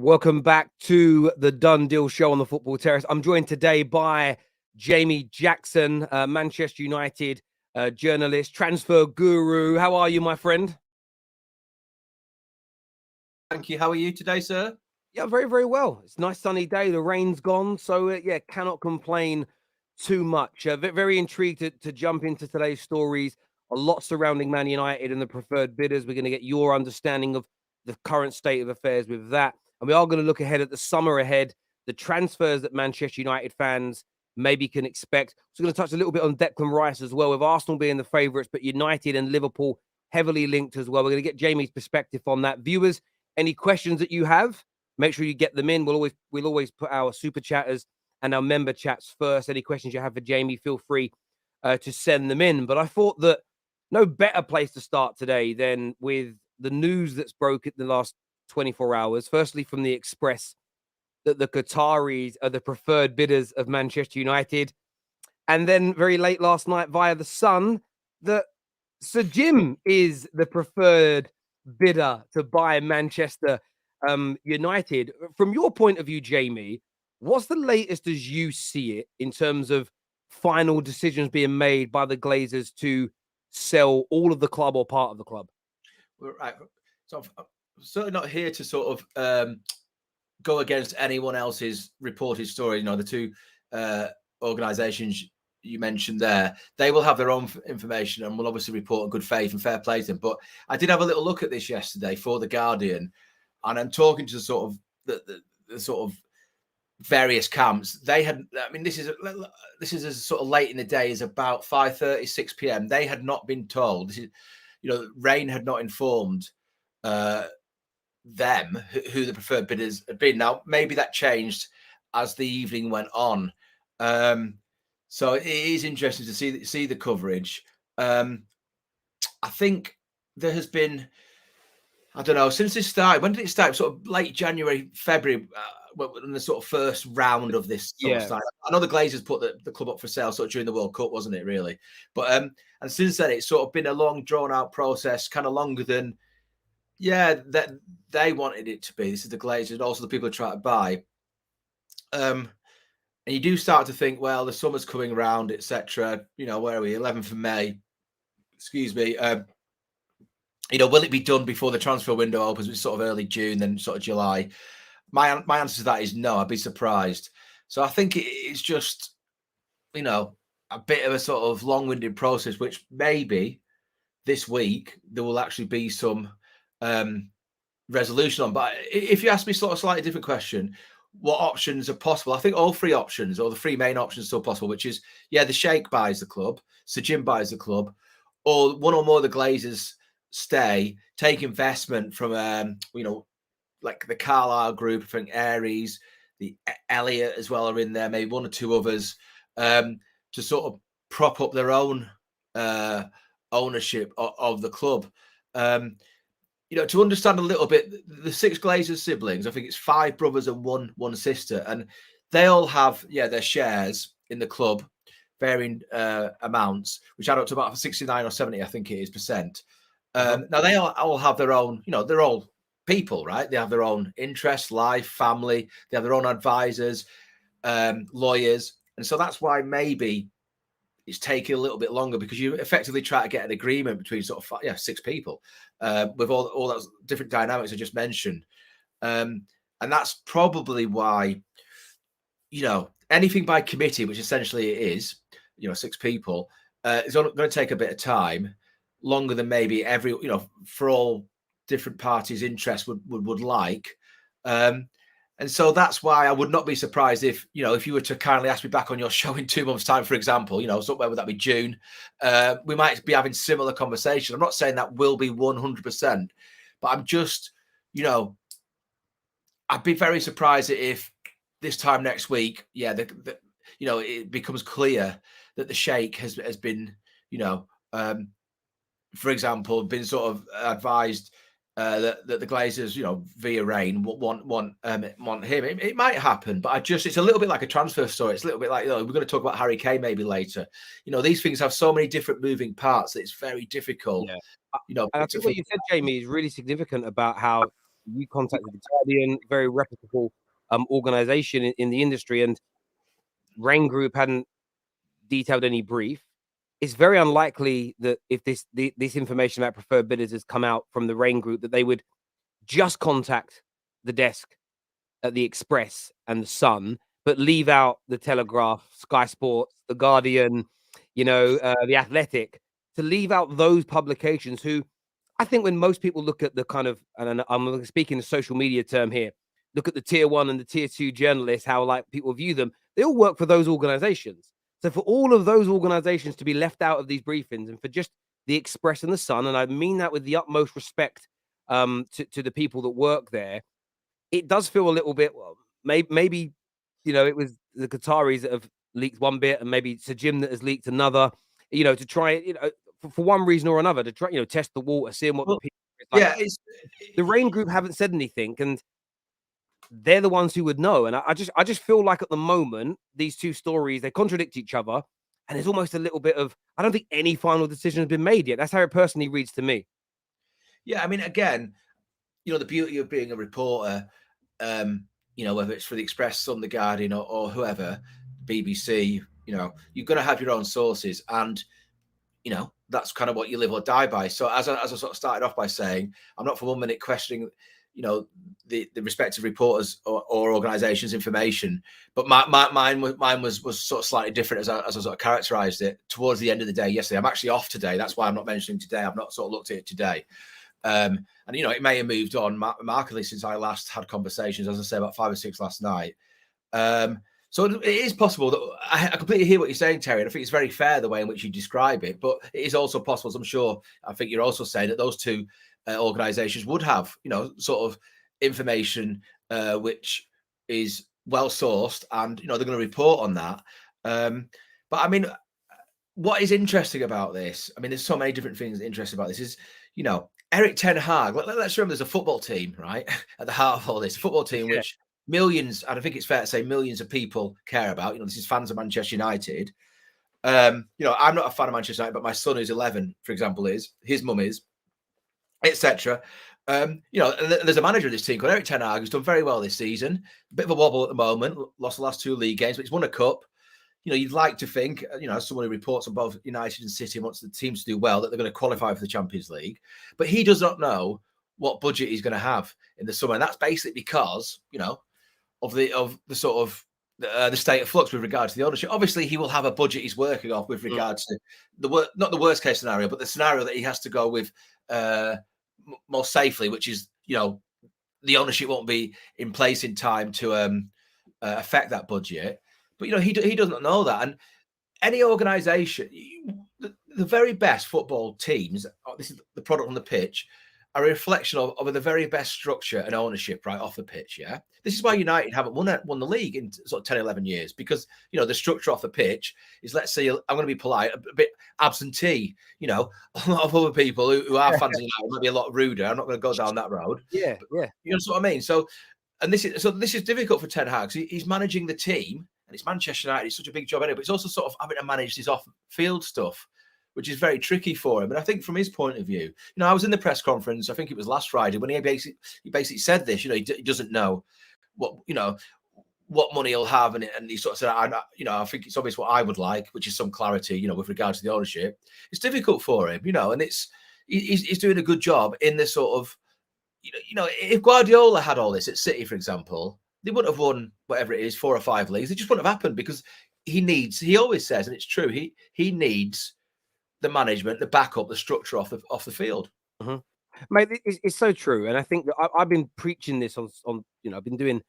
welcome back to the Done Deal Show on the Football Terrace. I'm joined today by Shiekh Jassim, Manchester United journalist, transfer guru. How are you, my friend? Thank you. How are you today, sir? Yeah, very, very well. It's a nice sunny day. The rain's gone, so yeah, cannot complain too much. Very intrigued to jump into today's stories. A lot surrounding Man United and the preferred bidders. We're going to get your understanding of the current state of affairs with that. And we are going to look ahead at the summer ahead, the transfers that Manchester United fans maybe can expect. So we're going to touch a little bit on Declan Rice as well, with Arsenal being the favourites, but United and Liverpool heavily linked as well. We're going to get Jamie's perspective on that. Viewers, any questions that you have, make sure you get them in. We'll always put our super chatters and our member chats first. Any questions you have for Jamie, feel free to send them in. But I thought that no better place to start today than with the news that's broke in the last 24 hours. Firstly, from the Express, that the Qataris are the preferred bidders of Manchester United. And then very late last night via the Sun, that Sir Jim is the preferred bidder to buy Manchester United. From your point of view, Jamie, what's the latest as you see it in terms of final decisions being made by the Glazers to sell all of the club or part of the club? Right. So I'm certainly not here to sort of go against anyone else's reported story. You know, the two organisations you mentioned there, they will have their own information and will obviously report in good faith and fair play to them. But I did have a little look at this yesterday for The Guardian, and I'm talking to sort of the sort of various camps. They had, I mean, this is as sort of late in the day as about 5:30, 6 p.m. They had not been told. This is, you know, Raine had not informed them who the preferred bidders had been. Now, maybe that changed as the evening went on. So it is interesting to see the coverage. I think there has been, I don't know, since this started. When did it start? Sort of late January, February, when the sort of first round of this sort of started. I know the Glazers put the club up for sale sort of during the World Cup, wasn't it, really? But and since then, it's sort of been a long, drawn-out process, kind of longer than, that they wanted it to be. This is the Glazers, and also the people who try to buy. And you do start to think, well, the summer's coming around, etc. You know, where are we? 11th of May. Excuse me. You know, will it be done before the transfer window opens, which is sort of early June, then sort of July? My answer to that is no. I'd be surprised. So I think it's just, you know, a bit of a sort of long-winded process, which maybe this week there will actually be some resolution on. But if you ask me sort of slightly different question, what options are possible? I think all three options, or the three main options, are still possible, which is, the Sheikh buys the club, Sir Jim buys the club, or one or more of the Glazers stay, take investment from, you know, like the Carlisle group, I think Aries, the Elliott as well are in there, maybe one or two others, to sort of prop up their own ownership of the club. You know, to understand a little bit, the six Glazers siblings, I think it's 5 brothers and one sister, and they all have, their shares in the club, varying amounts, which add up to about 69 or 70, I think it is, percent. Now, they all have their own, you know, they're all people, right? They have their own interests, life, family. They have their own advisors, lawyers. And so that's why maybe it's taking a little bit longer, because you effectively try to get an agreement between sort of 6 people with all those different dynamics I just mentioned. And that's probably why, you know, anything by committee, which essentially it is, you know, 6 people, is going to take a bit of time, longer than maybe for all different parties' interests would like. And so that's why I would not be surprised if, you know, if you were to kindly ask me back on your show in 2 months' time, for example, you know, somewhere would that be June, we might be having similar conversations. I'm not saying that will be 100%, but I'm just, you know, I'd be very surprised if this time next week, you know, it becomes clear that the Sheikh has been, you know, for example, been sort of advised that the Glazers, you know, via Raine want him. It might happen, but it's a little bit like a transfer story. It's a little bit like, you know, we're going to talk about Harry Kane maybe later. You know, these things have so many different moving parts that it's very difficult. Yeah. You know, and I think what you said, Jamie, is really significant about how you contacted the Guardian, very reputable organization in the industry, and Raine Group hadn't detailed any brief. It's very unlikely that if this information about preferred bidders has come out from the Raine Group, that they would just contact the desk at the Express and the Sun, but leave out the Telegraph, Sky Sports, the Guardian, the Athletic, to leave out those publications who, I think when most people look at the kind of, and I'm speaking the social media term here, look at the tier 1 and the tier 2 journalists, how like people view them, they all work for those organizations. So for all of those organizations to be left out of these briefings, and for just the Express and the Sun, and I mean that with the utmost respect to the people that work there, it does feel a little bit, well, maybe it was the Qataris that have leaked one bit, and maybe it's a Jim that has leaked another, to try, for one reason or another, to try, test the water, seeing what the people like. Yeah, the Raine Group haven't said anything, and they're the ones who would know. And I just feel like at the moment, these two stories, they contradict each other, and there's almost a little bit of, I don't think any final decision has been made yet. That's how it personally reads to me. Yeah, I mean, again, the beauty of being a reporter, whether it's for the Express, Sun, the Guardian, or whoever, BBC, you're going to have your own sources, and that's kind of what you live or die by. So as I sort of started off by saying, I'm not for 1 minute questioning, the respective reporters or organisations' information, but mine was sort of slightly different as I sort of characterised it towards the end of the day yesterday. I'm actually off today. That's why I'm not mentioning today. I've not sort of looked at it today. And it may have moved on markedly since I last had conversations, as I say, about 5 or 6 last night. So it is possible that I completely hear what you're saying, Terry, and I think it's very fair the way in which you describe it. But it is also possible, as I'm sure, I think you're also saying, that those two organisations would have, sort of information which is well sourced, and they're going to report on that. But I mean, what is interesting about this? I mean, there's so many different things interesting about this. Is Eric Ten Hag. Let's remember, there's a football team, right, at the heart of all this. A football team which millions, and I think it's fair to say millions of people care about. This is fans of Manchester United. I'm not a fan of Manchester United, but my son, who's 11, for example, is. His mum is, etc. There's a manager of this team called Eric Ten Hag, who's done very well this season. A bit of a wobble at the moment, lost the last 2 league games, but he's won a cup. You'd like to think, as someone who reports on both United and City and wants the teams to do well, that they're going to qualify for the Champions League. But he does not know what budget he's going to have in the summer, and that's basically because of the sort of the state of flux with regard to the ownership. Obviously, he will have a budget he's working off with regards to not the worst case scenario, but the scenario that he has to go with more safely, which is the ownership won't be in place in time to affect that budget. But he doesn't know that, and any organisation, the very best football teams, this is the product on the pitch, are a reflection of the very best structure and ownership right off the pitch. Yeah, this is why United haven't won the league in sort of 10, 11 years, because the structure off the pitch is, let's say, I'm going to be polite, a bit absentee. A lot of other people who are fans of United might be a lot ruder. I'm not going to go down that road. Yeah. You know what I mean? So this is difficult for Ten Hag. So he's managing the team, and it's Manchester United. It's such a big job anyway, but it's also sort of having to manage his off-field stuff, which is very tricky for him. And I think from his point of view, I was in the press conference, I think it was last Friday, when he basically said this, he doesn't know what money he'll have. And he sort of said, I think it's obvious what I would like, which is some clarity, with regard to the ownership. It's difficult for him, and he's doing a good job in this sort of, if Guardiola had all this at City, for example, they wouldn't have won whatever it is, 4 or 5 leagues. It just wouldn't have happened, because he always says, and it's true, he needs the management, the backup, the structure off the field. Mm-hmm. Mate, it's so true. And I think that I've been preaching this on I've been doing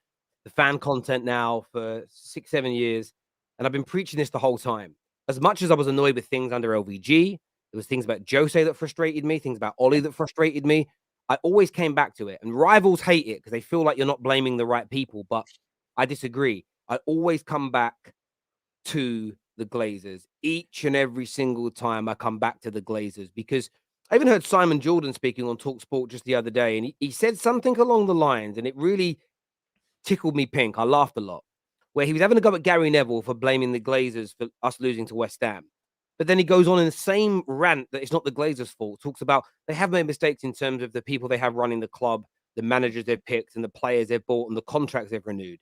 the fan content now for 6, 7 years, and I've been preaching this the whole time. As much as I was annoyed with things under LVG, there was things about Jose that frustrated me, things about Ollie that frustrated me. I always came back to it, and rivals hate it because they feel like you're not blaming the right people, but I disagree. I always come back to the Glazers. Each and every single time I come back to the Glazers, because I even heard Simon Jordan speaking on TalkSport just the other day, and he said something along the lines, and it really tickled me pink. I laughed a lot, where he was having a go at Gary Neville for blaming the Glazers for us losing to West Ham. But then he goes on in the same rant that it's not the Glazers' fault, talks about they have made mistakes in terms of the people they have running the club, the managers they've picked and the players they've bought and the contracts they've renewed.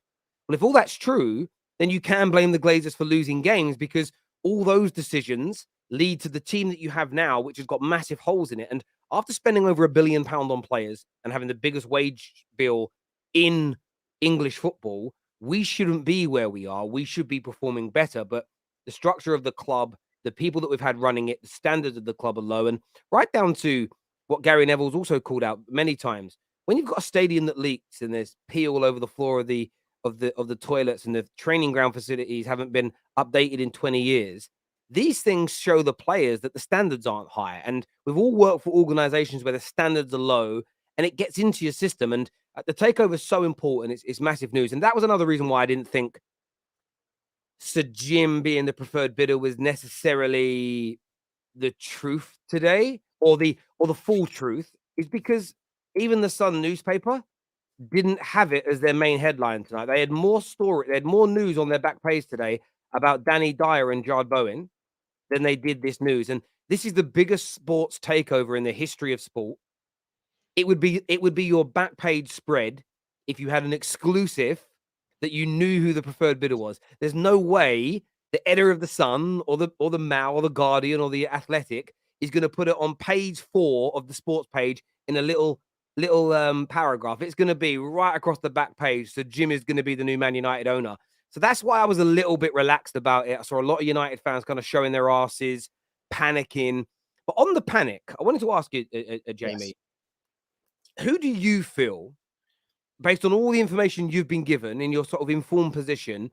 Well, if all that's true, then you can blame the Glazers for losing games because all those decisions lead to the team that you have now, which has got massive holes in it. And after spending over £1 billion on players and having the biggest wage bill in English football, we shouldn't be where we are. We should be performing better. But the structure of the club, the people that we've had running it, the standards of the club are low. And right down to what Gary Neville's also called out many times. When you've got a stadium that leaks and there's pee all over the floor of the toilets and the training ground facilities haven't been updated in 20 years, these things show the players that the standards aren't high. And we've all worked for organizations where the standards are low and it gets into your system. And the takeover is so important. It's massive news. And that was another reason why I didn't think Sir Jim being the preferred bidder was necessarily the truth today, or the full truth, is because even the Sun newspaper didn't have it as their main headline tonight. They had more news on their back page today about Danny Dyer and Jard Bowen than they did this news. And this is the biggest sports takeover in the history of sport. It would be your back page spread if you had an exclusive that you knew who the preferred bidder was. There's no way the editor of the Sun or the Mail or the Guardian or the Athletic is going to put it on page 4 of the sports page in a little paragraph. It's going to be right across the back page. So Jim is going to be the new Man United owner. So that's why I was a little bit relaxed about it. I saw a lot of United fans kind of showing their asses, panicking. But on the panic, I wanted to ask you, Jamie, who do you feel, based on all the information you've been given in your sort of informed position,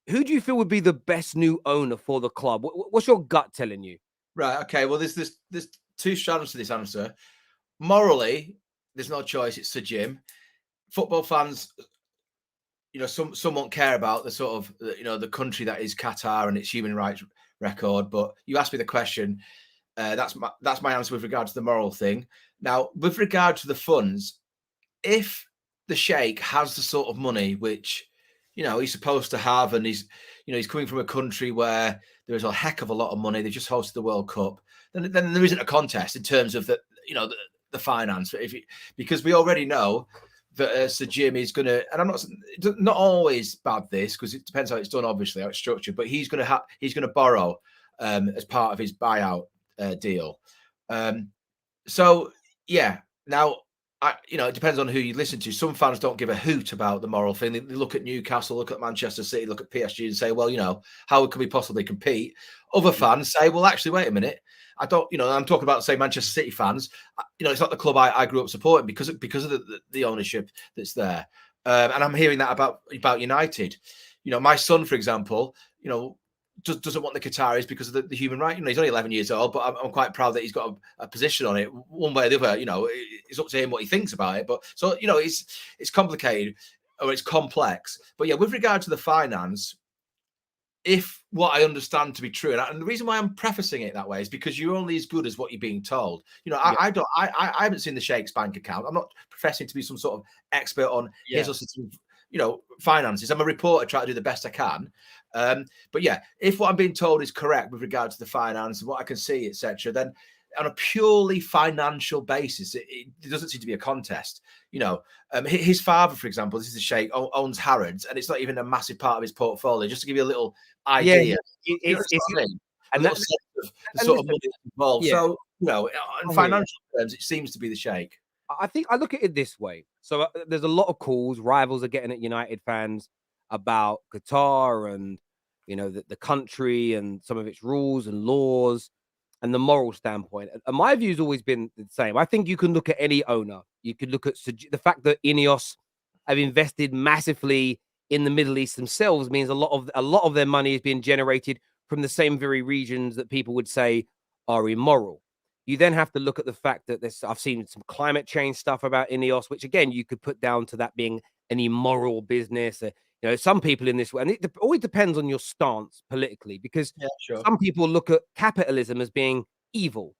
who do you feel would be the best new owner for the club? What's your gut telling you? Right. Okay. Well, there's two strands to this answer. Morally, there's no choice. It's Sir Jim. Football fans, some won't care about the sort of, the country that is Qatar and its human rights record. But you asked me the question. That's my answer with regard to the moral thing. Now, with regard to the funds, if the Sheikh has the sort of money which, he's supposed to have, and he's coming from a country where there is a heck of a lot of money. They just hosted the World Cup. Then there isn't a contest in terms of the finance. Because we already know that Sir Jim is going to, and I'm not always bad this, because it depends how it's done, obviously, how it's structured, but he's going to borrow as part of his buyout deal. So yeah, now it depends on who you listen to. Some fans don't give a hoot about the moral thing. They look at Newcastle, look at Manchester City, look at PSG and say, well, how can we possibly compete? Other fans say, well, actually, wait a minute. I don't, I'm talking about, say, Manchester City fans. It's not the club I grew up supporting because of the ownership that's there. And I'm hearing that about United. My son, for example, doesn't want the Qataris because of the human right. He's only 11 years old, but I'm quite proud that he's got a position on it, one way or the other. It's up to him what he thinks about it. But so it's complicated, or it's complex. But yeah, with regard to the finance, if what I understand to be true, and the reason why I'm prefacing it that way is because you're only as good as what you're being told. I haven't seen the Sheikh's bank account. I'm not professing to be some sort of expert on his or finances. I'm a reporter trying to do the best I can. But yeah, if what I'm being told is correct with regard to the finance and what I can see, etc., then on a purely financial basis, it doesn't seem to be a contest. His father, for example, this is the Sheikh, owns Harrods, and it's not even a massive part of his portfolio. Just to give you a little idea, the sort of money involved. Yeah. So, in financial terms, it seems to be the Sheikh. I think I look at it this way. So there's a lot of calls. Rivals are getting at United fans about Qatar and the country and some of its rules and laws and the moral standpoint. And my view's always been the same. I think you can look at any owner. You could look at the fact that Ineos have invested massively in the Middle East themselves means a lot of their money is being generated from the same very regions that people would say are immoral. You then have to look at the fact that I've seen some climate change stuff about Ineos, which again you could put down to that being an immoral business. Some people in this way, and it always depends on your stance politically, because some people look at capitalism as being evil.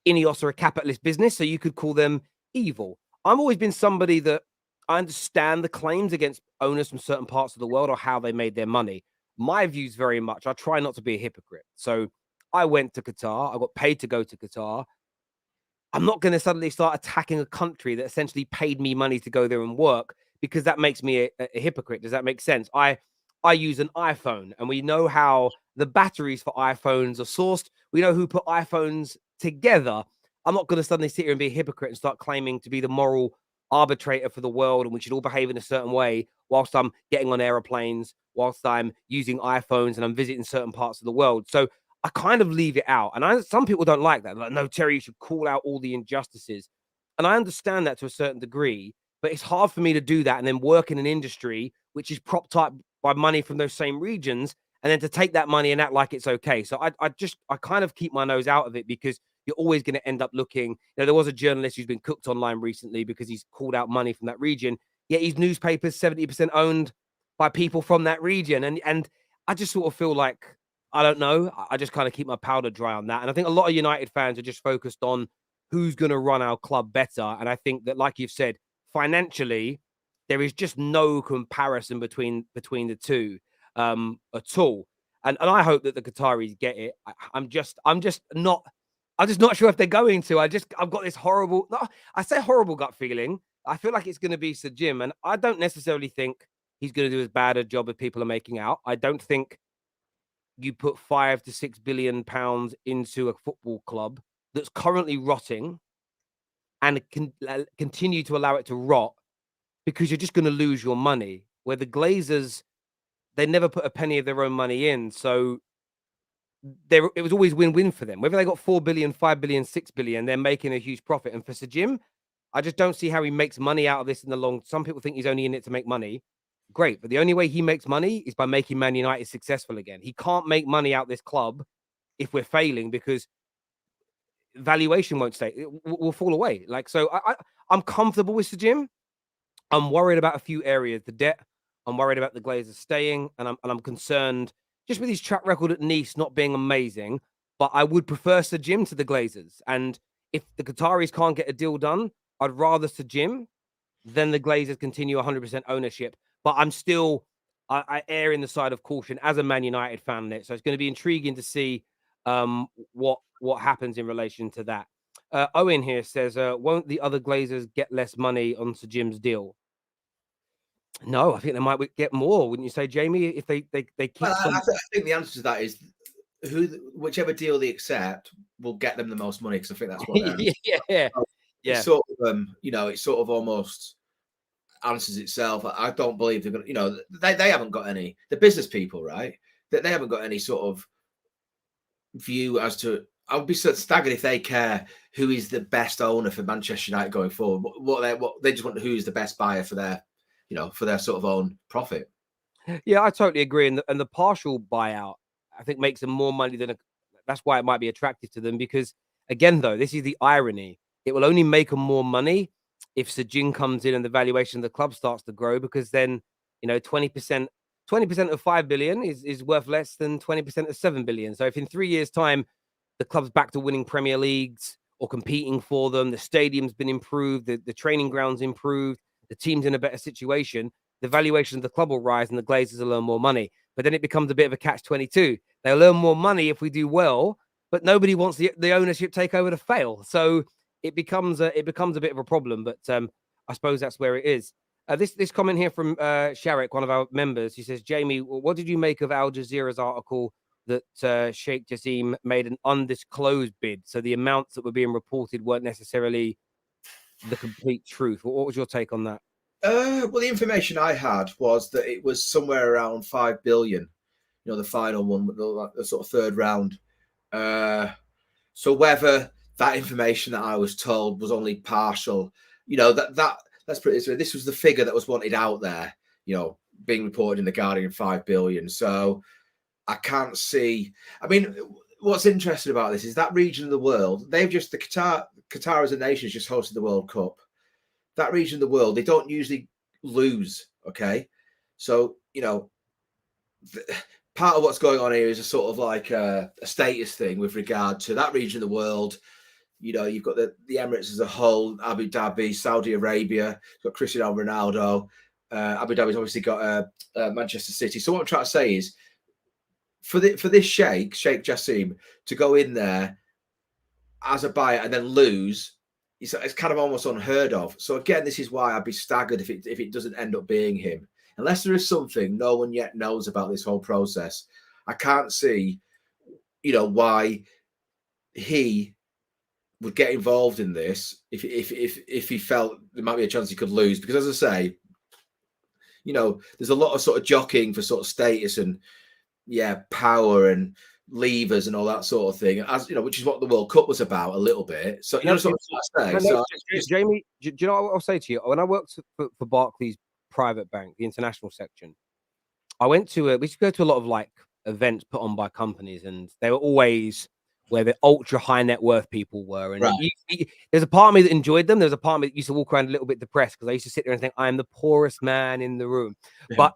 Ineos are a capitalist business, so you could call them evil. I've always been somebody that I understand the claims against owners from certain parts of the world or how they made their money. My views very much, I try not to be a hypocrite. So I went to Qatar. I got paid to go to Qatar. I'm not going to suddenly start attacking a country that essentially paid me money to go there and work, because that makes me a hypocrite. Does that make sense? I use an iPhone, and we know how the batteries for iPhones are sourced. We know who put iPhones together. I'm not going to suddenly sit here and be a hypocrite and start claiming to be the moral arbitrator for the world and we should all behave in a certain way whilst I'm getting on aeroplanes, whilst I'm using iPhones and I'm visiting certain parts of the world. So I kind of leave it out. And some people don't like that. Like, no, Terry, you should call out all the injustices. And I understand that to a certain degree, but it's hard for me to do that and then work in an industry which is propped up by money from those same regions, and then to take that money and act like it's okay. So I kind of keep my nose out of it, because you're always going to end up looking. There was a journalist who's been cooked online recently because he's called out money from that region. Yet his newspaper's 70% owned by people from that region. And I just sort of feel like, I don't know. I just kind of keep my powder dry on that. And I think a lot of United fans are just focused on who's going to run our club better. And I think that, like you've said, financially, there is just no comparison between the two at all. And I hope that the Qataris get it. I'm just not sure if they're going to. I've got this horrible, no, I say horrible gut feeling. I feel like it's going to be Sir Jim, and I don't necessarily think he's going to do as bad a job as people are making out. I don't think you put £5 to £6 billion into a football club that's currently rotting and continue to allow it to rot, because you're just going to lose your money. Where the Glazers, they never put a penny of their own money in, so it was always win-win for them. Whether they got 4 billion, 5 billion, 6 billion, they're making a huge profit. And for Sir Jim, I just don't see how he makes money out of this in the long. Some people think he's only in it to make money. Great, but the only way he makes money is by making Man United successful again. He can't make money out this club if we're failing, because valuation won't stay. It will fall away. Like, so I'm comfortable with Sir Jim. I'm worried about a few areas. The debt. I'm worried about the Glazers staying, and I'm concerned just with his track record at Nice not being amazing. But I would prefer Sir Jim to the Glazers. And if the Qataris can't get a deal done, I'd rather Sir Jim than the Glazers continue 100% ownership. But I'm still, I err in the side of caution as a Man United fan. So it's going to be intriguing to see what happens in relation to that. Owen here says, won't the other Glazers get less money on Sir Jim's deal? No, I think they might get more, wouldn't you say, Jamie? If they keep. Well, I think the answer to that is whichever deal they accept will get them the most money, because I think that's what they're. Yeah. It's sort of it sort of almost answers itself. I don't believe they're gonna. They haven't got any. The business people, right? That they haven't got any sort of view as to. I would be so staggered if they care who is the best owner for Manchester United going forward. What they just want, who is the best buyer for their, for their sort of own profit. Yeah, I totally agree. And the partial buyout, I think, makes them more money than that's why it might be attractive to them. Because again, though, this is the irony. It will only make them more money if Sir Jim comes in and the valuation of the club starts to grow, because then, 20% of 5 billion is worth less than 20% of 7 billion. So if in 3 years' time the club's back to winning Premier Leagues or competing for them, the stadium's been improved, the training ground's improved, the team's in a better situation, the valuation of the club will rise and the Glazers will earn more money. But then it becomes a bit of a catch-22. They'll earn more money if we do well, but nobody wants the ownership takeover to fail. So it becomes a bit of a problem. But I suppose that's where it is. This comment here from Sharek, one of our members, he says, Jamie, what did you make of Al Jazeera's article that Shiekh Jassim made an undisclosed bid? So the amounts that were being reported weren't necessarily the complete truth. What was your take on that? Well, the information I had was that it was somewhere around 5 billion. The final one, the sort of third round. So whether that information that I was told was only partial, that's pretty. So this was the figure that was wanted out there. Being reported in the Guardian, 5 billion. So I can't see. I mean, what's interesting about this is that region of the world. They've just Qatar as a nation has just hosted the World Cup. That region of the world, they don't usually lose. Okay, so part of what's going on here is a sort of like a status thing with regard to that region of the world. You've got the Emirates as a whole, Abu Dhabi, Saudi Arabia, got Cristiano Ronaldo. Abu Dhabi's obviously got Manchester City. So what I'm trying to say is, for this Sheikh Jassim to go in there as a buyer and then lose it's kind of almost unheard of. So again, this is why I'd be staggered if it doesn't end up being him. Unless there is something no one yet knows about this whole process, I can't see, why he would get involved in this if he felt there might be a chance he could lose. Because as I say, there's a lot of sort of jockeying for sort of status and power and levers and all that sort of thing, as which is what the World Cup was about a little bit. So Jamie, do you know what I'll say to you? When I worked for Barclays Private Bank, the international section, I went to we used to go to a lot of like events put on by companies, and they were always where the ultra high net worth people were. And there's a part of me that enjoyed them. There's a part of me that used to walk around a little bit depressed because I used to sit there and think I am the poorest man in the room. Yeah. But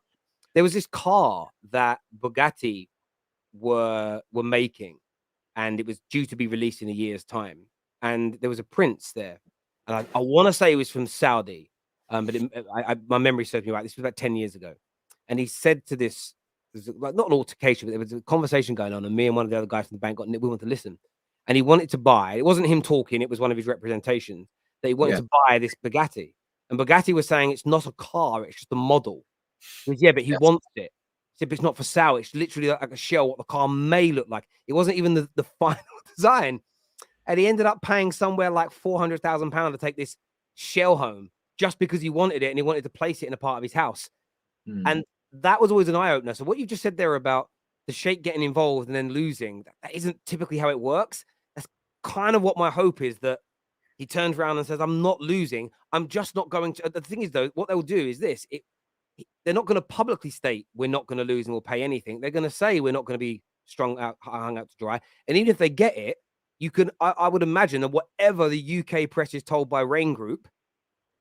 there was this car that Bugatti were making, and it was due to be released in a year's time. And there was a prince there, and I want to say it was from Saudi, but my memory serves me right. This was about 10 years ago, and he said to this. Like not an altercation, but there was a conversation going on, and me and one of the other guys from the bank we wanted to listen. And he wanted to buy. It wasn't him talking; it was one of his representations that he wanted to buy this Bugatti. And Bugatti was saying it's not a car; it's just a model. He goes, but he wants it. He said, but it's not for sale. It's literally like a shell what the car may look like. It wasn't even the final design. And he ended up paying somewhere like £400,000 to take this shell home just because he wanted it and he wanted to place it in a part of his house. And that was always an eye-opener. So what you just said there about the Sheikh getting involved and then losing, that isn't typically how it works. That's kind of what my hope is, that he turns around and says, I'm not losing. I'm just not going to. The thing is, though, what they'll do is this. They're not going to publicly state we're not going to lose and we'll pay anything. They're going to say we're not going to be hung out to dry. And even if they get it, you can. I would imagine that whatever the UK press is told by Raine Group,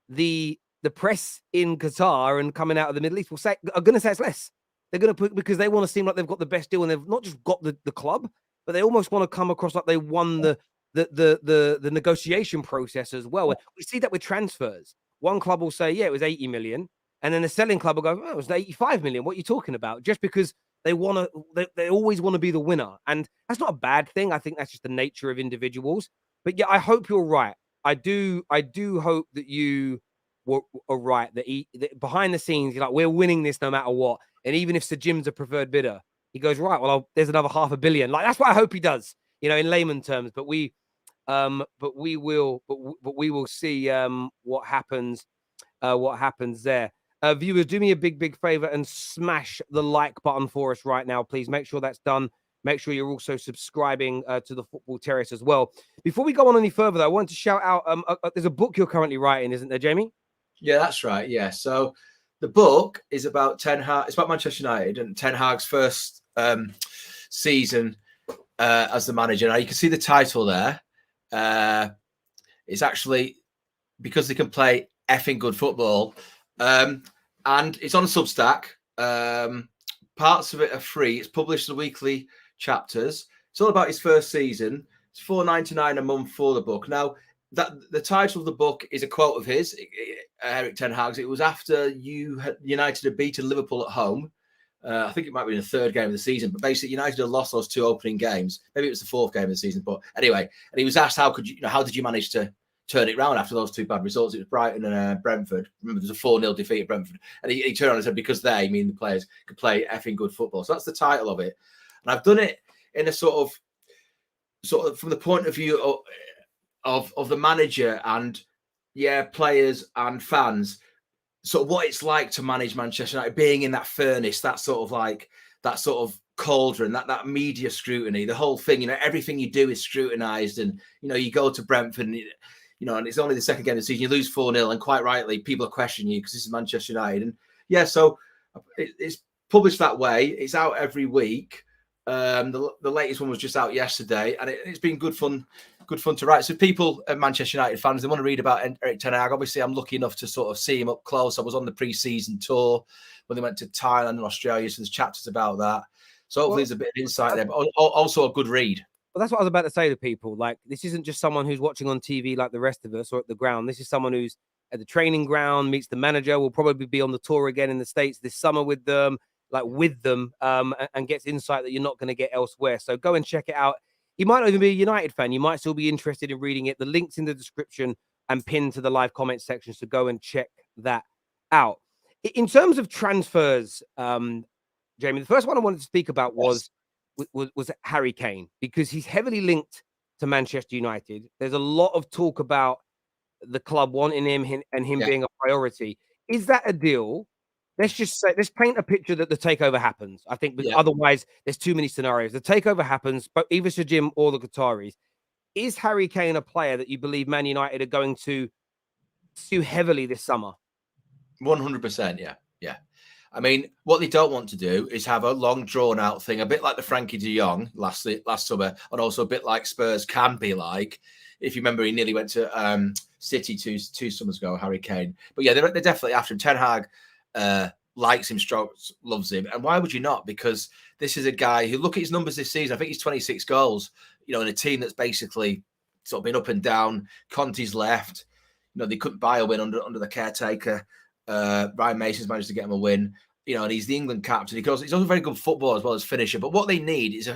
the press in Qatar and coming out of the Middle East are going to say it's less. They're going to put, because they want to seem like they've got the best deal, and they've not just got the club, but they almost want to come across like they won the negotiation process as well. We see that with transfers. One club will say, it was 80 million, and then the selling club will go, it was 85 million. What are you talking about? Just because they always want to be the winner, and that's not a bad thing. I think that's just the nature of individuals. But I hope you're right. I do hope that you are right, that behind the scenes, you're like, we're winning this no matter what. And even if Sir Jim's a preferred bidder, he goes, right, well, there's another $500 million. Like, that's what I hope he does, in layman terms. But we will see what happens there. Viewers, do me a big favor and smash the like button for us right now, please. Make sure that's done. Make sure you're also subscribing to the Football Terrace as well. Before we go on any further, though, I want to shout out, there's a book you're currently writing, isn't there, Jamie? Yeah, that's right. Yeah. So the book is about Ten Hag. It's about Manchester United and Ten Hag's first season as the manager. Now you can see the title there. It's actually because they can play effing good football, and it's on a Substack. Parts of it are free. It's published in weekly chapters. It's all about his first season. It's $4.99 a month for the book. Now, that the title of the book is a quote of his, Erik Ten Hag's. It was after United had beaten Liverpool at home. I think it might be in the third game of the season, but basically United had lost those two opening games. Maybe it was the fourth game of the season, but anyway. And he was asked, how did you manage to turn it around after those two bad results? It was Brighton and Brentford. Remember, there was a 4-0 defeat at Brentford. And he turned around and said, because they, meaning the players, could play effing good football. So that's the title of it. And I've done it in a sort of from the point of view of the manager and players and fans, sort of what it's like to manage Manchester United, being in that furnace, that sort of cauldron, that media scrutiny, the whole thing. Everything you do is scrutinized, and you go to Brentford, and and it's only the second game of the season, you lose 4-0, and quite rightly, people are questioning you because this is Manchester United. And so it's published that way. It's out every week. The latest one was just out yesterday, and it's been good fun to write. So people, Manchester United fans, they want to read about Erik Ten Hag. Obviously, I'm lucky enough to sort of see him up close. I was on the pre-season tour when they went to Thailand and Australia, so there's chapters about that. So hopefully there's a bit of insight there, but also a good read. Well, that's what I was about to say to people. Like, this isn't just someone who's watching on TV like the rest of us or at the ground. This is someone who's at the training ground, meets the manager, will probably be on the tour again in the States this summer with them, and gets insight that you're not going to get elsewhere. So go and check it out. You might not even be a United fan. You might still be interested in reading it. The link's in the description and pinned to the live comment section. So go and check that out. In terms of transfers, Jamie, the first one I wanted to speak about was Harry Kane, because he's heavily linked to Manchester United. There's a lot of talk about the club wanting him and him being a priority. Is that a deal? Let's just say, let's paint a picture that the takeover happens. I think, otherwise there's too many scenarios. The takeover happens, but either Jim or the Qataris. Is Harry Kane a player that you believe Man United are going to pursue heavily this summer? 100%, yeah. I mean, what they don't want to do is have a long, drawn-out thing, a bit like the Frankie de Jong last summer, and also a bit like Spurs can be like. If you remember, he nearly went to City two summers ago, Harry Kane. But yeah, they're definitely after him. Ten Hag likes him, loves him. And why would you not? Because this is a guy who, look at his numbers this season. I think he's 26 goals, in a team that's basically sort of been up and down. Conte's left. They couldn't buy a win under the caretaker. Ryan Mason's managed to get him a win, and he's the England captain. He's also very good football as well as finisher. But what they need is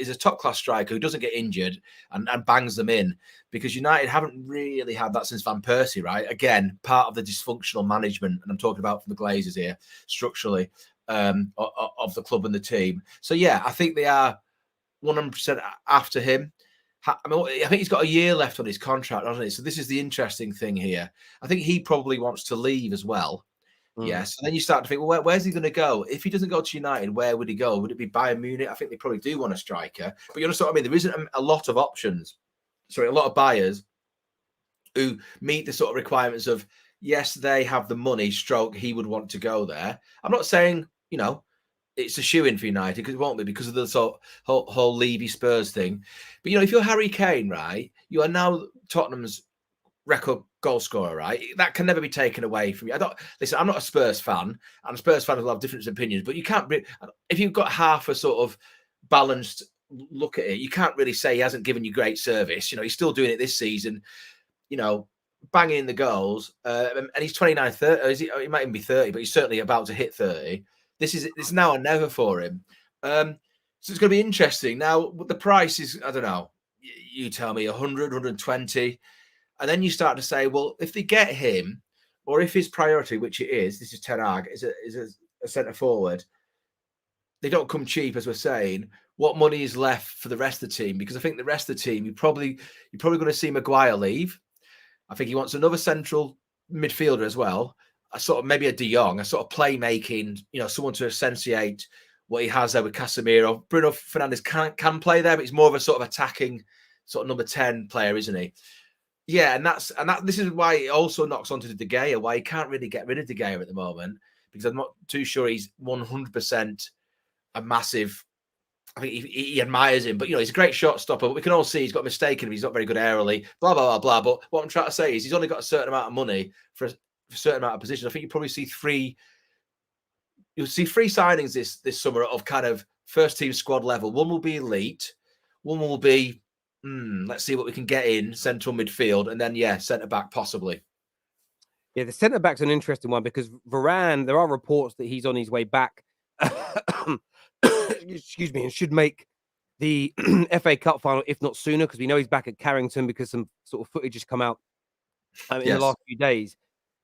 a top class striker who doesn't get injured and bangs them in, because United haven't really had that since Van Persie, right? Again, part of the dysfunctional management, and I'm talking about from the Glazers here, structurally, of the club and the team. So yeah, I think they are 100% after him. I think he's got a year left on his contract, hasn't he? So this is the interesting thing here. I think he probably wants to leave as well. Yes. And then you start to think, well, where's he going to go? If he doesn't go to United, where would he go? Would it be Bayern Munich? I think they probably do want a striker. But you understand what I mean? There isn't a lot of options. Sorry, a lot of buyers who meet the sort of requirements of, yes, they have the money, stroke, he would want to go there. I'm not saying, it's a shoe-in for United, because it won't be, because of the sort of whole Levy Spurs thing. But, if you're Harry Kane, right, you are now Tottenham's record goal scorer, right? That can never be taken away from you. Listen, I'm not a Spurs fan, and Spurs fans will have different opinions, but you can't, if you've got half a sort of balanced look at it, you can't really say he hasn't given you great service. He's still doing it this season, banging in the goals, and he's 29, 30, he might even be 30, but he's certainly about to hit 30. It's now or never for him. So it's going to be interesting. Now, the price is, I don't know, you tell me, 100, 120. And then you start to say, well, if they get him, or if his priority, which it is, this is Ten Hag, is a centre forward, they don't come cheap, as we're saying. What money is left for the rest of the team? Because I think the rest of the team, you're probably going to see Maguire leave. I think he wants another central midfielder as well. Maybe a De Jong, a sort of playmaking, someone to accentuate what he has there with Casemiro. Bruno Fernandes can play there, but he's more of a sort of attacking sort of number 10 player, isn't he? Yeah, and this is why it also knocks onto De Gea, why he can't really get rid of De Gea at the moment, because I'm not too sure he's 100% a massive. I think he admires him, but he's a great shot stopper. But we can all see he's got mistaken him. He's not very good aerially. Blah blah blah blah. But what I'm trying to say is he's only got a certain amount of money for a certain amount of positions. I think you probably see three signings this summer of kind of first team squad level. One will be elite. One will be. Let's see what we can get in central midfield, and then centre back possibly. Yeah, the centre back's an interesting one, because Varane, there are reports that he's on his way back. Excuse me, and should make the FA Cup final, if not sooner, because we know he's back at Carrington, because some sort of footage has come out in the last few days.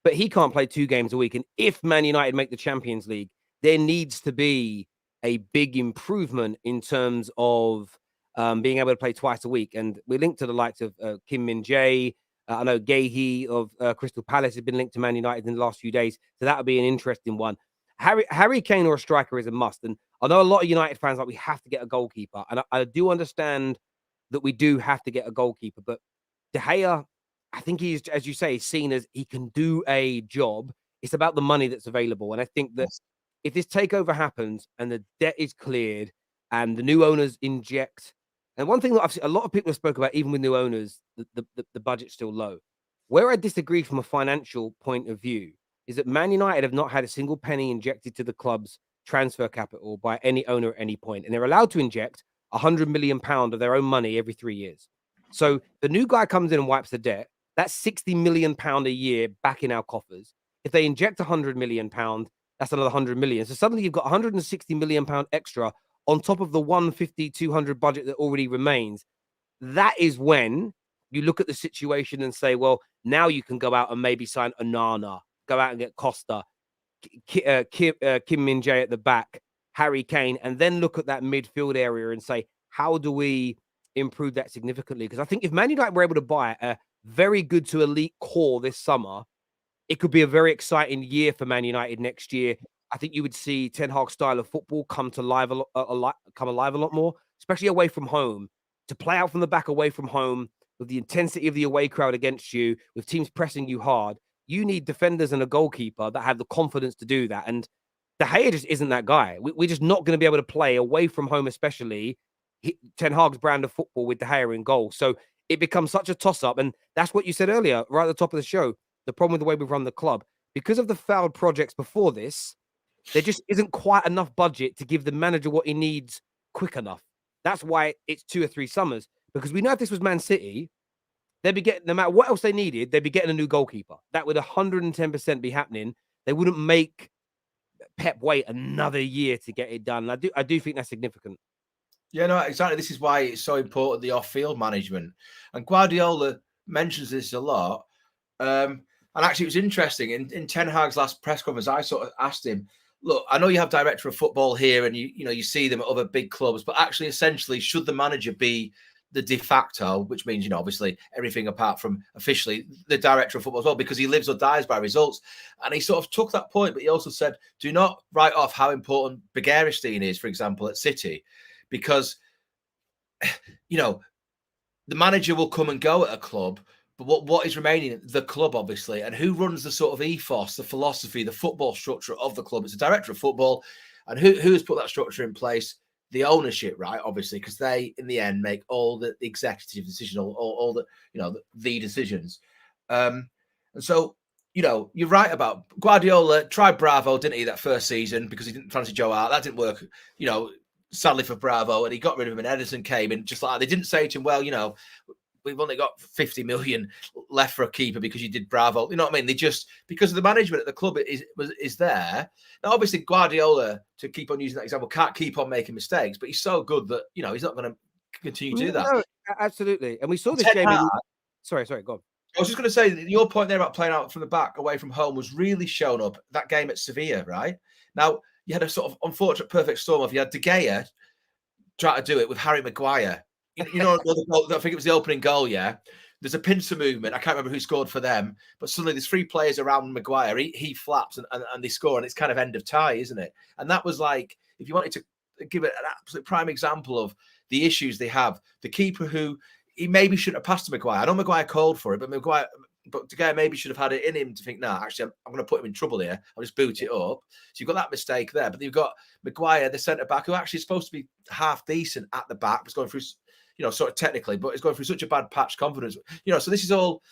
But he can't play 2 games a week, and if Man United make the Champions League, there needs to be a big improvement in terms of being able to play twice a week. And we're linked to the likes of Kim Min-jae. I know Gahey of Crystal Palace has been linked to Man United in the last few days. So that would be an interesting one. Harry Kane or a striker is a must. And I know a lot of United fans we have to get a goalkeeper. And I do understand that we do have to get a goalkeeper. But De Gea, I think he's, as you say, seen as he can do a job. It's about the money that's available. And I think that if this takeover happens and the debt is cleared and the new owners inject. And one thing that I've seen, a lot of people have spoken about, even with new owners, the budget's still low. Where I disagree from a financial point of view is that Man United have not had a single penny injected to the club's transfer capital by any owner at any point. And they're allowed to inject £100 million of their own money every 3 years. So the new guy comes in and wipes the debt. That's £60 million a year back in our coffers. If they inject £100 million, that's another 100 million. So suddenly you've got £160 million extra on top of the 150, 200 budget that already remains. That is when you look at the situation and say, well, now you can go out and maybe sign Onana, go out and get Costa, Kim Min-jae at the back, Harry Kane, and then look at that midfield area and say, how do we improve that significantly? Because I think if Man United were able to buy a very good to elite core this summer, it could be a very exciting year for Man United next year. I think you would see Ten Hag's style of football come alive a lot more, especially away from home. To play out from the back away from home with the intensity of the away crowd against you, with teams pressing you hard, you need defenders and a goalkeeper that have the confidence to do that. And De Gea just isn't that guy. We're just not going to be able to play away from home, especially Ten Hag's brand of football with De Gea in goal. So it becomes such a toss-up. And that's what you said earlier, right at the top of the show. The problem with the way we've run the club, because of the failed projects before this, there just isn't quite enough budget to give the manager what he needs quick enough. That's why it's 2 or 3 summers. Because we know if this was Man City, they'd be getting, no matter what else they needed, they'd be getting a new goalkeeper. That would 110% be happening. They wouldn't make Pep wait another year to get it done. I do think that's significant. Yeah, no, exactly. This is why it's so important, the off-field management. And Guardiola mentions this a lot. And actually, it was interesting. In Ten Hag's last press conference, I sort of asked him, look, I know you have director of football here and you see them at other big clubs, but actually, essentially, should the manager be the de facto, which means, obviously everything apart from officially the director of football as well, because he lives or dies by results. And he sort of took that point, but he also said, do not write off how important Begaristain is, for example, at City, because, the manager will come and go at a club, but what is remaining? The club, obviously, and who runs the sort of ethos, the philosophy, the football structure of the club? It's the director of football, and who has put that structure in place? The ownership, right? Obviously, because they, in the end, make all the executive decisions, all the the decisions. And so, you're right about Guardiola. Tried Bravo, didn't he? That first season because he didn't fancy Joe Hart. That didn't work. Sadly for Bravo, and he got rid of him. And Ederson came in just like that. They didn't say to him, well, we've only got 50 million left for a keeper because you did Bravo. You know what I mean? They just, because of the management at the club is there. Now, obviously, Guardiola, to keep on using that example, can't keep on making mistakes, but he's so good that, he's not going to continue to do that. No, absolutely. And we saw this, Jamie. Sorry, go on. I was just going to say, your point there about playing out from the back away from home was really shown up that game at Sevilla, right? Now, you had a sort of unfortunate perfect storm of you had De Gea try to do it with Harry Maguire. I think it was the opening goal, yeah. There's a pincer movement. I can't remember who scored for them, but suddenly there's 3 players around Maguire. He flaps and they score, and it's kind of end of tie, isn't it? And that was like, if you wanted to give it an absolute prime example of the issues they have, the keeper who he maybe shouldn't have passed to Maguire. I know Maguire called for it, but De Gea maybe should have had it in him to think, actually, I'm going to put him in trouble here. I'll just boot it up. So you've got that mistake there. But you've got Maguire, the centre-back, who actually is supposed to be half decent at the back, was going through, sort of technically, but is going through such a bad patch confidence. So this is all...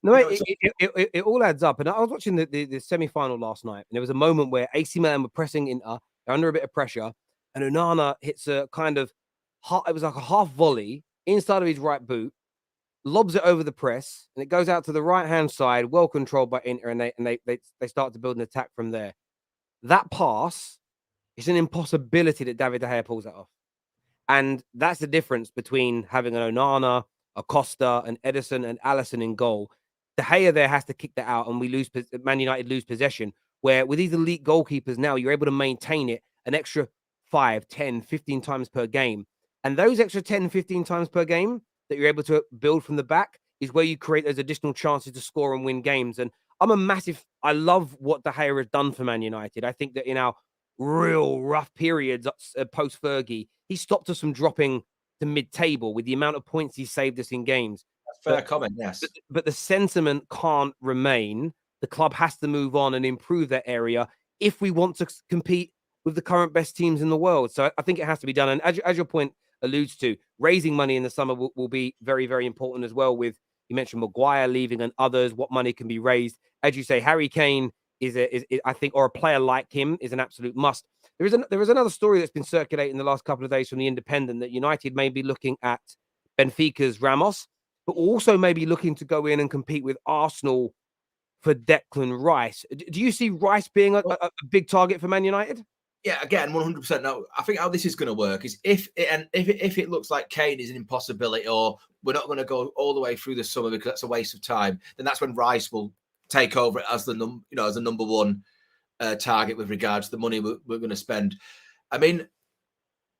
No, it all adds up. And I was watching the semi-final last night, and there was a moment where AC Milan were pressing Inter, they're under a bit of pressure, and Onana hits a kind of... It was like a half volley inside of his right boot, lobs it over the press, and it goes out to the right-hand side, well controlled by Inter, and they start to build an attack from there. That pass is an impossibility that David De Gea pulls that off. And that's the difference between having an Onana, a Costa, an Ederson, and Alisson in goal. De Gea there has to kick that out, and Man United lose possession, where with these elite goalkeepers now, you're able to maintain it an extra 5, 10, 15 times per game. And those extra 10, 15 times per game that you're able to build from the back is where you create those additional chances to score and win games. And I love what De Gea has done for Man United. I think that in our real rough periods post-Fergie, he stopped us from dropping to mid-table with the amount of points he saved us in games. That's fair comment, yes. But the sentiment can't remain. The club has to move on and improve that area if we want to compete with the current best teams in the world. So I think it has to be done. And as your point alludes to, raising money in the summer will be very, very important as well. With, you mentioned Maguire leaving and others, what money can be raised. As you say, Harry Kane is I think, or a player like him is an absolute must. There is another story that's been circulating the last couple of days from the Independent that United may be looking at Benfica's Ramos, but also maybe looking to go in and compete with Arsenal for Declan Rice. Do you see Rice being a big target for Man United? Yeah, again, 100%. No, I think how this is going to work is if it looks like Kane is an impossibility, or we're not going to go all the way through the summer because that's a waste of time, then that's when Rice will take over as the number one target with regards to the money we're going to spend. I mean,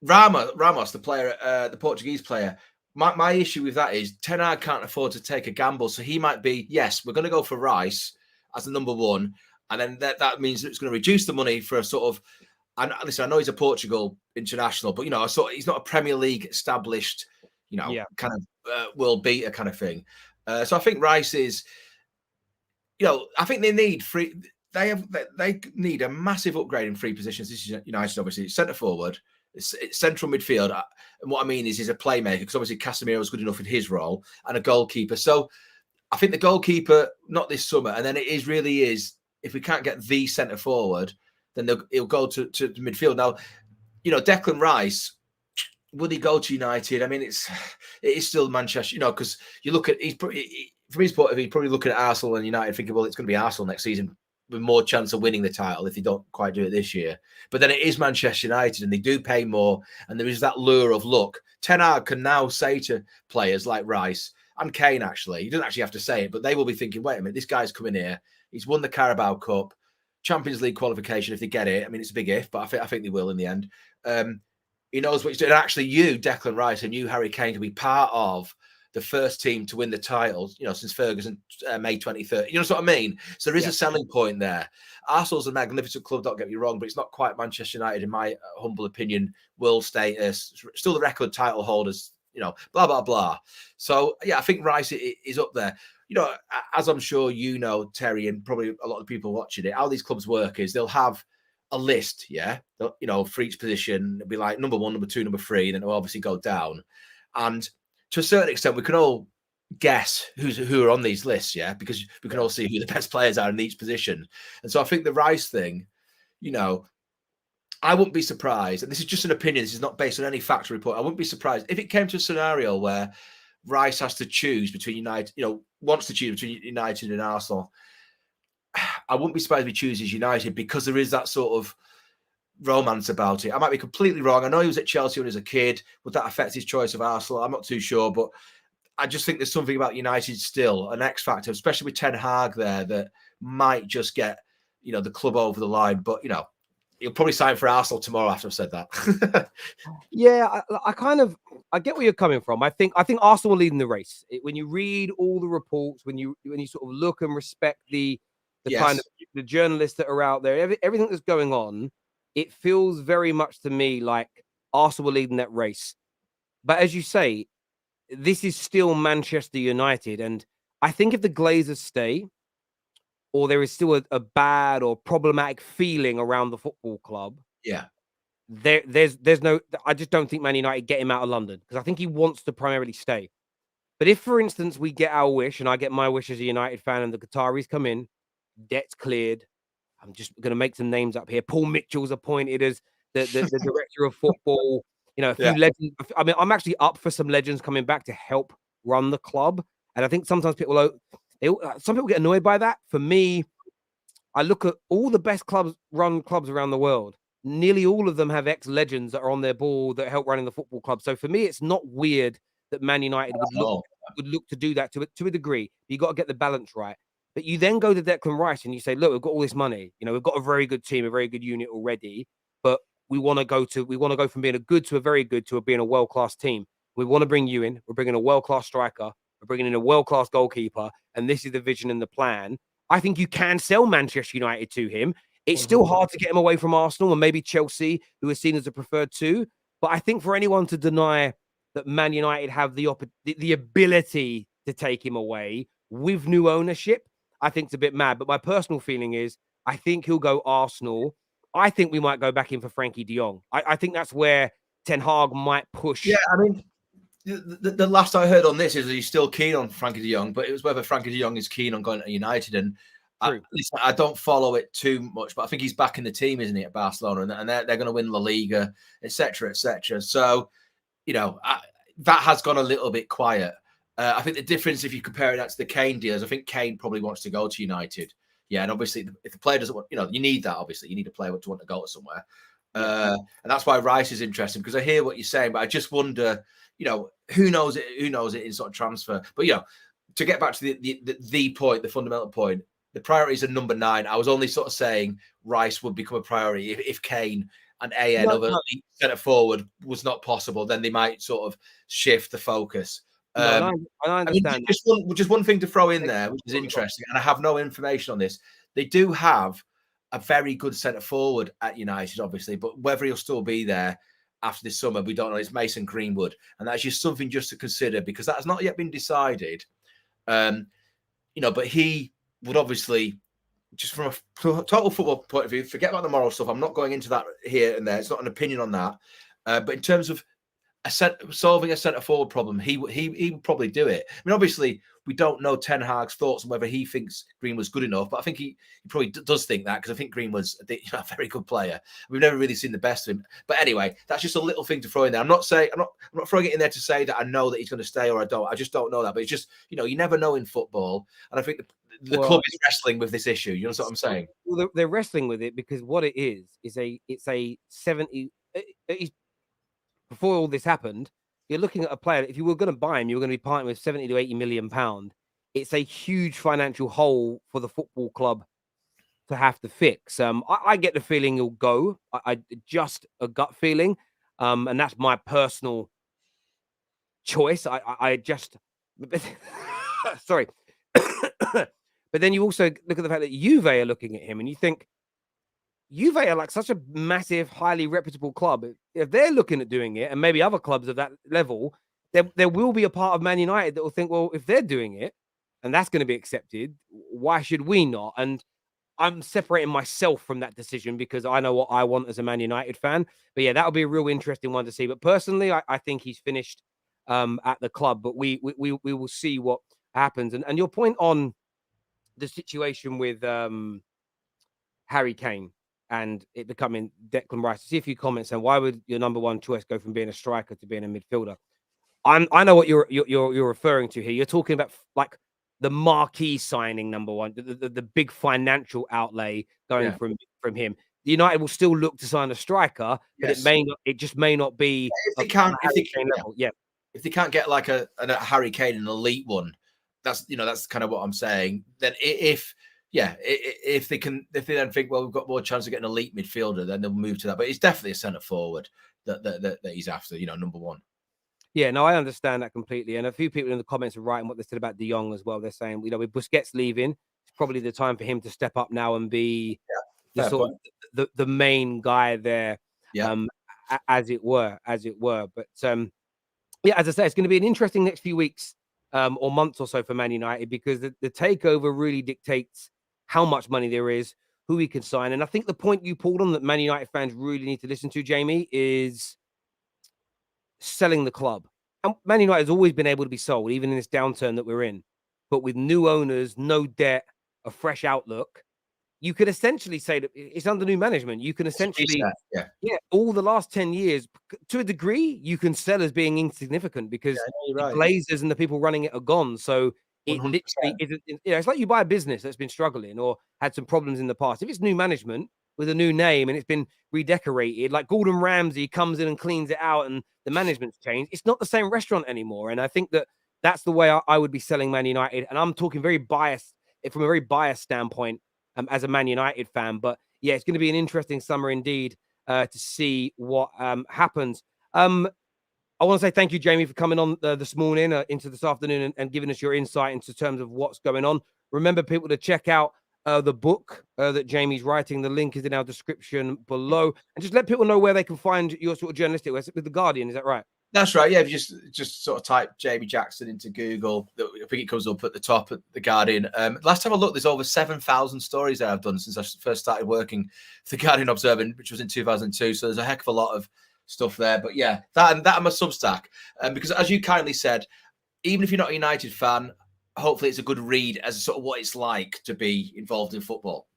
Ramos, the player, the Portuguese player. My issue with that is Ten Hag can't afford to take a gamble, so he might be, yes, we're going to go for Rice as the number one, and then that means it's going to reduce the money for a sort of. And listen, I know he's a Portugal international, but he's not a Premier League established, kind of world beater kind of thing. So I think Rice is, I think they need free. They need a massive upgrade in three positions. This is United, obviously, centre forward, it's central midfield, and what I mean is he's a playmaker because obviously Casemiro was good enough in his role, and a goalkeeper. So I think the goalkeeper not this summer, and then it really is if we can't get the centre forward, then he'll go to midfield. Now, Declan Rice, would he go to United? I mean, it is still Manchester, because you look at from his point of view, probably looking at Arsenal and United, thinking, well, it's going to be Arsenal next season with more chance of winning the title if they don't quite do it this year. But then it is Manchester United, and they do pay more, and there is that lure of look. Ten Hag can now say to players like Rice and Kane, actually, he doesn't actually have to say it, but they will be thinking, wait a minute, this guy's coming here. He's won the Carabao Cup, Champions League qualification if they get it. I mean, it's a big if, but I think they will in the end. He knows what he's doing. Actually, you, Declan Rice, and you, Harry Kane, can be part of the first team to win the title, since Ferguson, May 2030. You know what I mean? So there is a selling point there. Arsenal's a magnificent club, don't get me wrong, but it's not quite Manchester United, in my humble opinion. World status, still the record title holders, blah, blah, blah. So, yeah, I think Rice is up there. As I'm sure Terry, and probably a lot of people watching it, how these clubs work is they'll have a list, for each position. It'll be like number one, number two, number three, and then it'll obviously go down. And to a certain extent, we can all guess who are on these lists, because we can all see who the best players are in each position. And so I think the Rice thing, I wouldn't be surprised, and this is just an opinion, this is not based on any factual report, I wouldn't be surprised if it came to a scenario where Rice has to choose between United, wants to choose between United and Arsenal. I wouldn't be surprised if he chooses United because there is that sort of romance about it. I might be completely wrong. I know he was at Chelsea when he was a kid. Would that affect his choice of Arsenal? I'm not too sure, but I just think there's something about United still, an X factor, especially with Ten Hag there, that might just get, the club over the line. But, he'll probably sign for Arsenal tomorrow after I've said that. Yeah, I get where you're coming from. I think Arsenal are leading the race. When you read all the reports, when you sort of look and respect the kind of the journalists that are out there, everything that's going on, it feels very much to me like Arsenal are leading that race. But as you say, this is still Manchester United, and I think if the Glazers stay, or there is still a bad or problematic feeling around the football club, there's no. I just don't think Man United get him out of London because I think he wants to primarily stay. But if, for instance, we get our wish, and I get my wish as a United fan, and the Qataris come in, debt's cleared. I'm just going to make some names up here. Paul Mitchell's appointed as the director of football. A few legends. I mean, I'm actually up for some legends coming back to help run the club. And I think sometimes some people get annoyed by that. For me, I look at all the best clubs around the world. Nearly all of them have ex-legends that are on their board that help running the football club. So for me, it's not weird that Man United would look to do that to a degree. You got to get the balance right. But you then go to Declan Rice and you say, look, we've got all this money. We've got a very good team, a very good unit already. But we want to go from being a good to a very good to being a world-class team. We want to bring you in. We're bringing a world-class striker. We're bringing in a world-class goalkeeper. And this is the vision and the plan. I think you can sell Manchester United to him. It's still hard to get him away from Arsenal and maybe Chelsea, who are seen as a preferred two. But I think for anyone to deny that Man United have the ability to take him away with new ownership, I think it's a bit mad. But my personal feeling is I think he'll go Arsenal. I think we might go back in for Frankie de Jong. I think that's where Ten Hag might push. Yeah, I mean, the last I heard on this is that he's still keen on Frankie de Jong, but it was whether Frankie de Jong is keen on going to United. And I don't follow it too much, but I think he's back in the team, isn't he, at Barcelona? And they're going to win La Liga, etc., etc. So, that has gone a little bit quiet. I think the difference, if you compare that to the Kane deals, I think Kane probably wants to go to United. Yeah, and obviously, if the player doesn't want, you need that, obviously. You need a player to want to go somewhere. And that's why Rice is interesting, because I hear what you're saying, but I just wonder, who knows it in sort of transfer. But to get back to the point, the fundamental point, the priorities are number 9. I was only sort of saying Rice would become a priority if Kane and another centre forward was not possible. Then they might sort of shift the focus. I understand. Just one thing to throw in there, which is interesting, and I have no information on this. They do have a very good centre forward at United, obviously, but whether he'll still be there after this summer, we don't know. It's Mason Greenwood, and that's just something just to consider, because that has not yet been decided. But he would obviously, just from a total football point of view, forget about the moral stuff. I'm not going into that here and there. It's not an opinion on that. But in terms of solving a centre forward problem, he would probably do it. I mean, obviously, we don't know Ten Hag's thoughts on whether he thinks Greenwood's good enough, but I think he probably does think that, because I think Greenwood's a very good player. We've never really seen the best of him. But anyway, that's just a little thing to throw in there. I'm not throwing it in there to say that I know that he's going to stay or I don't. I just don't know that. But it's just, you never know in football. And I think the club is wrestling with this issue. You know what I'm saying? Well, they're wrestling with it because what it is it's a 70. Before all this happened, you're looking at a player. If you were going to buy him, you were going to be partnering with 70 to 80 million pound. It's a huge financial hole for the football club to have to fix. I get the feeling he'll go. I just a gut feeling, and that's my personal choice. I just sorry, but then you also look at the fact that Juve are looking at him, and you think Juve are like such a massive, highly reputable club. If they're looking at doing it, and maybe other clubs of that level, there will be a part of Man United that will think, well, if they're doing it, and that's going to be accepted, why should we not? And I'm separating myself from that decision because I know what I want as a Man United fan. But yeah, that'll be a real interesting one to see. But personally, I think he's finished at the club. But we will see what happens. And your point on the situation with Harry Kane and it becoming Declan Rice. See a few comments and why would your number 1 choice go from being a striker to being a midfielder? I know what you're referring to here. You're talking about like the marquee signing number 1, the big financial outlay going from him. The United will still look to sign a striker, but it just may not be if they can't get like a Harry Kane, an elite one, that's kind of what I'm saying. Then if they then think, well, we've got more chance of getting an elite midfielder, then they'll move to that. But it's definitely a centre forward that he's after, number 1. Yeah, no, I understand that completely. And a few people in the comments are writing what they said about De Jong as well. They're saying, with Busquets leaving, it's probably the time for him to step up now and be the main guy there, as it were. But as I say, it's going to be an interesting next few weeks or months or so for Man United, because the takeover really dictates how much money there is, who he can sign. And I think the point you pulled on that Man United fans really need to listen to, Jamie, is selling the club. And Man United has always been able to be sold, even in this downturn that we're in. But with new owners, no debt, a fresh outlook, you could essentially say that it's under new management. You can essentially, all the last 10 years, to a degree, you can sell as being insignificant because the Glazers and the people running it are gone. So it 100%. Literally isn't, it's like you buy a business that's been struggling or had some problems in the past. If it's new management with a new name and it's been redecorated, like Gordon Ramsay comes in and cleans it out and the management's changed, it's not the same restaurant anymore. And I think that's the way I would be selling Man United. And I'm talking very biased, from a very biased standpoint, as a Man United fan. But yeah, it's going to be an interesting summer indeed to see what happens. I want to say thank you, Jamie, for coming on this morning into this afternoon and giving us your insight into terms of what's going on. Remember, people, to check out the book that Jamie's writing. The link is in our description below. And just let people know where they can find your sort of journalistic work with The Guardian. Is that right? That's right. Yeah, if you just sort of type Jamie Jackson into Google, I think it comes up at the top at The Guardian. Last time I looked, there's over 7,000 stories that I've done since I first started working for The Guardian Observer, which was in 2002. So there's a heck of a lot of stuff there. But yeah, that and my Substack. Because as you kindly said, even if you're not a United fan, hopefully it's a good read as sort of what it's like to be involved in football.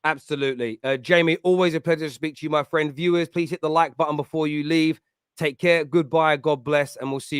Absolutely. Jamie, always a pleasure to speak to you, my friend. Viewers, please hit the like button before you leave. Take care. Goodbye. God bless. And we'll see you.